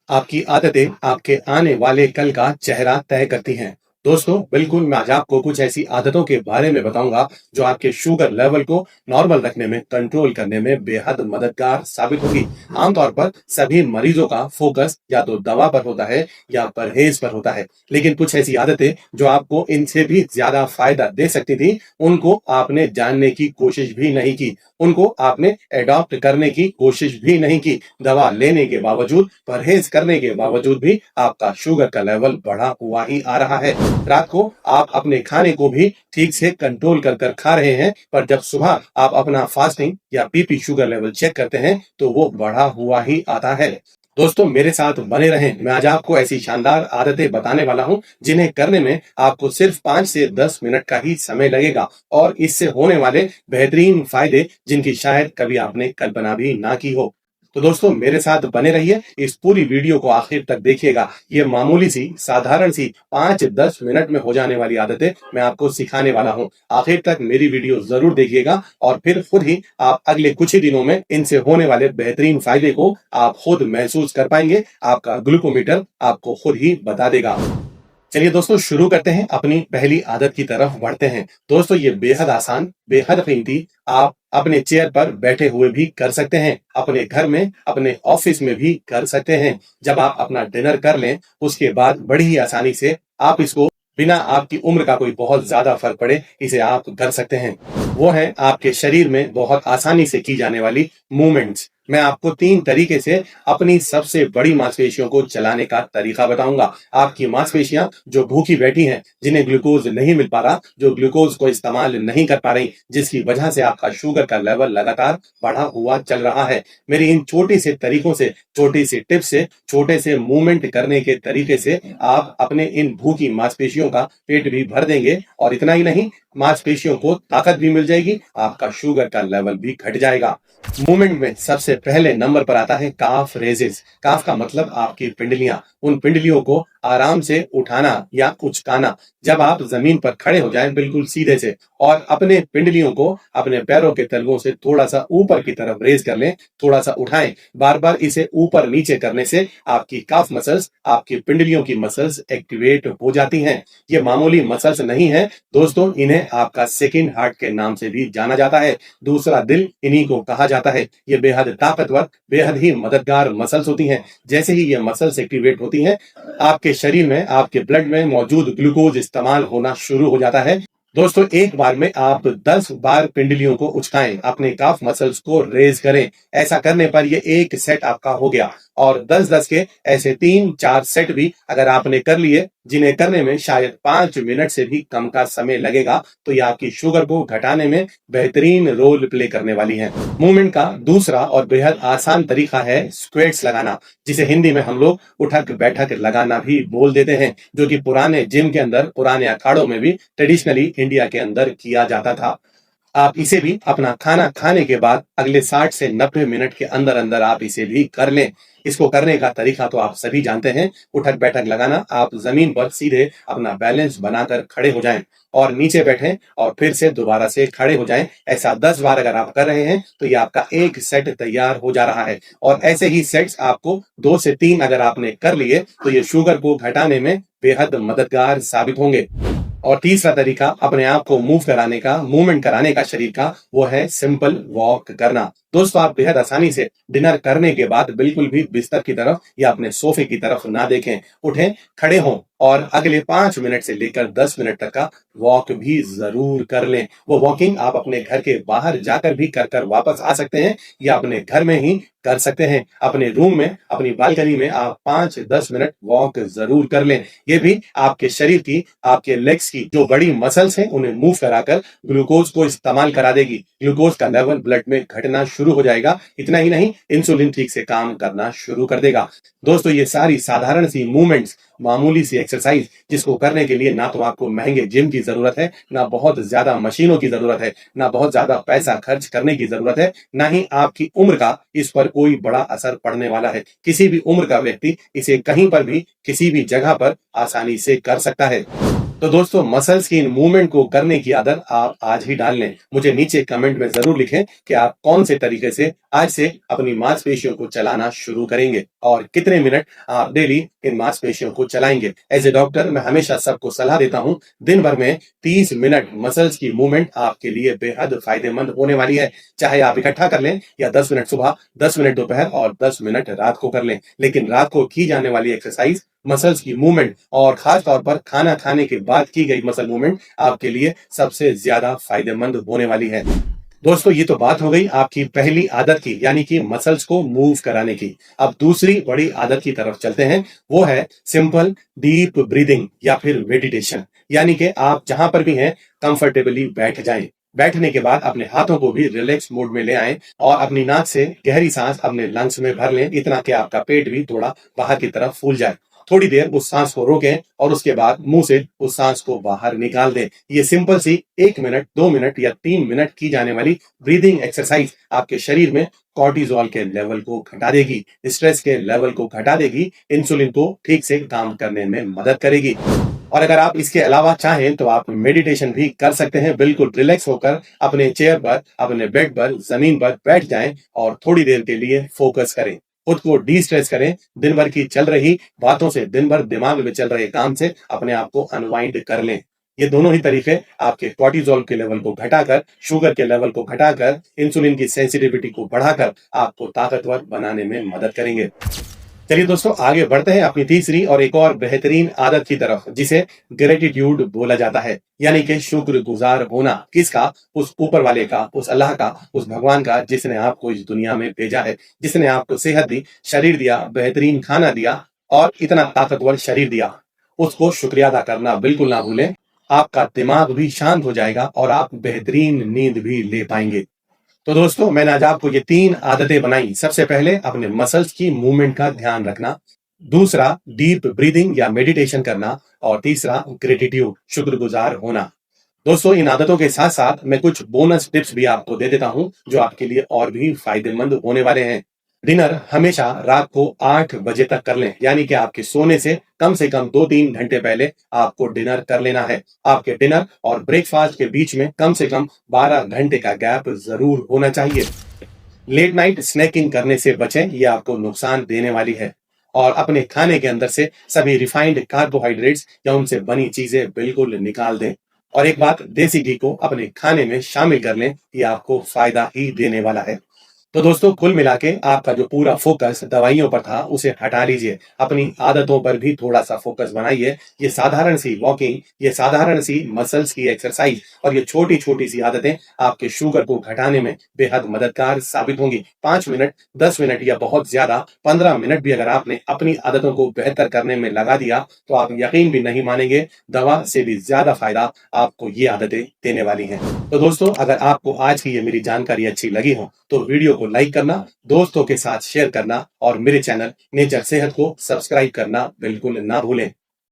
आपकी आदतें आपके आने वाले कल का चेहरा तय करती हैं। दोस्तों, बिल्कुल मैं आज आपको कुछ ऐसी आदतों के बारे में बताऊंगा जो आपके शुगर लेवल को नॉर्मल रखने में, कंट्रोल करने में बेहद मददगार साबित होगी। आमतौर पर सभी मरीजों का फोकस या तो दवा पर होता है या परहेज पर होता है, लेकिन कुछ ऐसी आदतें जो आपको इनसे भी ज्यादा फायदा दे सकती थी, उनको आपने जानने की कोशिश भी नहीं की, उनको आपने एडॉप्ट करने की कोशिश भी नहीं की। दवा लेने के बावजूद, परहेज करने के बावजूद भी आपका शुगर का लेवल बढ़ा हुआ ही आ रहा है। रात को आप अपने खाने को भी ठीक से कंट्रोल कर कर खा रहे हैं, पर जब सुबह आप अपना फास्टिंग या बीपी शुगर लेवल चेक करते हैं तो वो बढ़ा हुआ ही आता है। दोस्तों, मेरे साथ बने रहें। मैं आज आपको ऐसी शानदार आदतें बताने वाला हूं जिन्हें करने में आपको सिर्फ 5 से 10 मिनट का ही समय लगेगा, और इससे होने वाले बेहतरीन फायदे जिनकी शायद कभी आपने कल्पना भी ना की हो। तो दोस्तों, मेरे साथ बने रहिए, इस पूरी वीडियो को आखिर तक देखिएगा। ये मामूली सी, साधारण सी 5-10 मिनट में हो जाने वाली आदतें मैं आपको सिखाने वाला हूं। आखिर तक मेरी वीडियो जरूर देखिएगा और फिर खुद ही आप अगले कुछ ही दिनों में इनसे होने वाले बेहतरीन फायदे को आप खुद महसूस कर पाएंगे। आपका ग्लूकोमीटर आपको खुद ही बता देगा। चलिए दोस्तों, शुरू करते हैं, अपनी पहली आदत की तरफ बढ़ते हैं। दोस्तों, ये बेहद आसान, बेहद कीमती, आप अपने चेयर पर बैठे हुए भी कर सकते हैं, अपने घर में, अपने ऑफिस में भी कर सकते हैं। जब आप अपना डिनर कर लें, उसके बाद बड़ी ही आसानी से आप इसको, बिना आपकी उम्र का कोई बहुत ज्यादा फर्क पड़े, इसे आप कर सकते हैं। वो है आपके शरीर में बहुत आसानी से की जाने वाली मूवमेंट्स। मैं आपको 3 तरीके से अपनी सबसे बड़ी मांसपेशियों को चलाने का तरीका बताऊंगा। आपकी मांसपेशियां जो भूखी बैठी हैं, जिन्हें ग्लूकोज नहीं मिल पा रहा, जो ग्लूकोज को इस्तेमाल नहीं कर पा रही, जिसकी वजह से आपका शुगर का लेवल लगातार बढ़ा हुआ चल रहा है। मेरी इन छोटी से तरीकों से, छोटी सी टिप्स से, छोटे से मूवमेंट करने के तरीके से आप अपने इन भूखी मांसपेशियों का पेट भी भर देंगे, और इतना ही नहीं, मांसपेशियों को ताकत भी मिल जाएगी, आपका शुगर का लेवल भी घट जाएगा। मूवमेंट में सबसे पहले नंबर पर आता है काफ रेजेस। काफ का मतलब आपकी पिंडलियां। उन पिंडलियों को आराम से उठाना या उचकाना। जब आप जमीन पर खड़े हो जाएं बिल्कुल सीधे से, और अपने पिंडलियों को अपने पैरों के तलवों से थोड़ा सा ऊपर की तरफ रेज कर लें, थोड़ा सा उठाएं। बार बार इसे ऊपर नीचे करने से आपकी काफ मसल्स, आपकी पिंडलियों की मसल्स एक्टिवेट हो जाती हैं। ये मामूली मसल्स नहीं है दोस्तों, इन्हें आपका सेकंड हार्ट के नाम से भी जाना जाता है। दूसरा दिल इन्हीं को कहा जाता है। ये बेहद ताकतवर, बेहद ही मददगार मसल्स होती हैं। जैसे ही ये मसल्स एक्टिवेट होती हैं, आपके शरीर में, आपके ब्लड में मौजूद ग्लूकोज इस्तेमाल होना शुरू हो जाता है। दोस्तों, एक बार में आप 10 बार पिंडलियों को उचकाएं, अपने काफ मसल्स को रेज करें। ऐसा करने पर ये एक सेट आपका हो गया, और 10-10 के ऐसे 3-4 सेट भी अगर आपने कर लिए, जिन्हें करने में शायद 5 मिनट से भी कम का समय लगेगा, तो ये आपकी शुगर को घटाने में बेहतरीन रोल प्ले करने वाली है। मूवमेंट का दूसरा और बेहद आसान तरीका है स्क्वेट्स लगाना, जिसे हिंदी में हम लोग उठक बैठक लगाना भी बोल देते हैं, जो कि पुराने जिम के अंदर, पुराने अखाड़ों में भी ट्रेडिशनली इंडिया के अंदर किया जाता था। आप इसे भी अपना खाना खाने के बाद अगले 60 से 90 मिनट के अंदर अंदर आप इसे भी कर लें। इसको करने का तरीका तो आप सभी जानते हैं। उठक बैठक लगाना, आप जमीन पर सीधे अपना बैलेंस बनाकर खड़े हो जाएं और नीचे बैठें, और फिर से दोबारा से खड़े हो जाएं। ऐसा 10 बार अगर आप कर रहे हैं तो ये आपका एक सेट तैयार हो जा रहा है। और ऐसे ही सेट्स आपको 2 से 3 अगर आपने कर लिए, तो ये शुगर को घटाने में बेहद मददगार साबित होंगे। और तीसरा तरीका अपने आप को मूव कराने का, मूवमेंट कराने का शरीर का, वो है सिंपल वॉक करना। दोस्तों, आप बेहद आसानी से डिनर करने के बाद बिल्कुल भी बिस्तर की तरफ या अपने सोफे की तरफ ना देखें। उठें, खड़े हों, और अगले 5 मिनट से लेकर 10 मिनट तक का वॉक भी जरूर कर लें। वो वॉकिंग आप अपने घर के बाहर जाकर भी कर कर वापस आ सकते हैं, या अपने घर में ही कर सकते हैं। अपने रूम में, अपनी बालकनी में आप 5-10 मिनट वॉक जरूर कर लें। ये भी आपके शरीर की, आपके लेग्स की जो बड़ी मसल्स हैं, उन्हें मूव कराकर ग्लूकोज को इस्तेमाल करा देगी। ग्लूकोज का लेवल ब्लड में घटना शुरू हो जाएगा। इतना ही नहीं, इंसुलिन ठीक से काम करना शुरू कर देगा। दोस्तों, ये सारी साधारण सी मूवमेंट्स, मामूली सी एक्सरसाइज, जिसको करने के लिए ना तो आपको महंगे जिम की जरूरत है, ना बहुत ज्यादा मशीनों की जरूरत है, ना बहुत ज्यादा पैसा खर्च करने की जरूरत है, ना ही आपकी उम्र का इस पर कोई बड़ा असर पड़ने वाला है। किसी भी उम्र का व्यक्ति इसे कहीं पर भी, किसी भी जगह पर आसानी से कर सकता है। तो दोस्तों मसल्स की इन मूवमेंट को करने की आदत आप आज ही डाल लें। मुझे नीचे कमेंट में जरूर लिखें कि आप कौन से तरीके से आज से अपनी मांसपेशियों को चलाना शुरू करेंगे और कितने मिनट आप डेली इन मांसपेशियों को चलाएंगे। एज ए डॉक्टर मैं हमेशा सबको सलाह देता हूं, दिन भर में 30 मिनट मसल्स की मूवमेंट आपके लिए बेहद फायदेमंद होने वाली है। चाहे आप इकट्ठा कर लें या 10 मिनट सुबह, 10 मिनट दोपहर और 10 मिनट रात को कर लें, लेकिन रात को की जाने वाली एक्सरसाइज मसल्स की मूवमेंट और खास तौर पर खाना खाने के बाद की गई मसल मूवमेंट आपके लिए सबसे ज्यादा फायदेमंद होने वाली है। दोस्तों ये तो बात हो गई आपकी पहली आदत की, यानी कि मसल्स को मूव कराने की। अब दूसरी बड़ी आदत की तरफ चलते हैं, वो है सिंपल डीप ब्रीदिंग या फिर मेडिटेशन। यानी कि आप जहां पर भी हैं कंफर्टेबली बैठ जाएं। बैठने के बाद अपने हाथों को भी रिलैक्स मोड में ले आएं और अपनी नाक से गहरी सांस अपने लंग्स में भर लें, इतना कि आपका पेट भी थोड़ा बाहर की तरफ फूल जाए। थोड़ी देर उस सांस को रोकें और उसके बाद मुंह से उस सांस को बाहर निकाल दें। ये सिंपल सी 1 मिनट, 2 मिनट या 3 मिनट की जाने वाली ब्रीदिंग एक्सरसाइज आपके शरीर में कॉर्टिजोल के लेवल को घटा देगी, स्ट्रेस के लेवल को घटा देगी, इंसुलिन को ठीक से काम करने में मदद करेगी। और अगर आप इसके अलावा चाहें तो आप मेडिटेशन भी कर सकते हैं। बिल्कुल रिलैक्स होकर अपने चेयर पर, अपने बेड पर, जमीन पर बैठ जाएं और थोड़ी देर के लिए फोकस करें, खुद को डी स्ट्रेस करें। दिन भर की चल रही बातों से, दिन भर दिमाग में चल रहे काम से अपने आप को अनवाइंड कर लें। ये दोनों ही तरीके आपके कॉर्टिजोल के लेवल को घटाकर, शुगर के लेवल को घटाकर, इंसुलिन की सेंसिटिविटी को बढ़ाकर आपको ताकतवर बनाने में मदद करेंगे। चलिए दोस्तों आगे बढ़ते हैं अपनी तीसरी और एक और बेहतरीन आदत की तरफ, जिसे ग्रेटिट्यूड बोला जाता है। यानी कि शुक्रगुजार होना। किसका? उस ऊपर वाले का, उस अल्लाह का, उस भगवान का जिसने आपको इस दुनिया में भेजा है, जिसने आपको सेहत दी, शरीर दिया, बेहतरीन खाना दिया और इतना ताकतवर शरीर दिया। उसको शुक्रिया अदा करना बिल्कुल ना भूलें। आपका दिमाग भी शांत हो जाएगा और आप बेहतरीन नींद भी ले पाएंगे। तो दोस्तों मैंने आज आपको ये 3 आदतें बनाई। सबसे पहले अपने मसल्स की मूवमेंट का ध्यान रखना, दूसरा डीप ब्रीदिंग या मेडिटेशन करना और तीसरा ग्रेटिट्यूड, शुक्रगुजार होना। दोस्तों इन आदतों के साथ साथ मैं कुछ बोनस टिप्स भी आपको दे देता हूं जो आपके लिए और भी फायदेमंद होने वाले हैं। डिनर हमेशा रात को 8 बजे तक कर लें, यानी कि आपके सोने से कम 2-3 घंटे पहले आपको डिनर कर लेना है। आपके डिनर और ब्रेकफास्ट के बीच में कम से कम 12 घंटे का गैप जरूर होना चाहिए। लेट नाइट स्नैकिंग करने से बचें, ये आपको नुकसान देने वाली है। और अपने खाने के अंदर से सभी रिफाइंड कार्बोहाइड्रेट्स या उनसे बनी चीजें बिल्कुल निकाल दें। और एक बात, देसी घी को अपने खाने में शामिल कर लें, ये आपको फायदा ही देने वाला है। तो दोस्तों कुल मिला के आपका जो पूरा फोकस दवाइयों पर था उसे हटा लीजिए, अपनी आदतों पर भी थोड़ा सा फोकस बनाइए। ये साधारण सी वॉकिंग, ये साधारण सी मसल्स की एक्सरसाइज और ये छोटी छोटी सी आदतें आपके शुगर को घटाने में बेहद मददगार साबित होंगी। 5 मिनट, 10 मिनट या बहुत ज्यादा 15 मिनट भी अगर आपने अपनी आदतों को बेहतर करने में लगा दिया तो आप यकीन भी नहीं मानेंगे, दवा से भी ज्यादा फायदा आपको ये आदतें देने वाली हैं। तो दोस्तों अगर आपको आज की ये मेरी जानकारी अच्छी लगी हो तो वीडियो को लाइक करना, दोस्तों के साथ शेयर करना और मेरे चैनल नेचर सेहत को सब्सक्राइब करना बिल्कुल ना भूलें।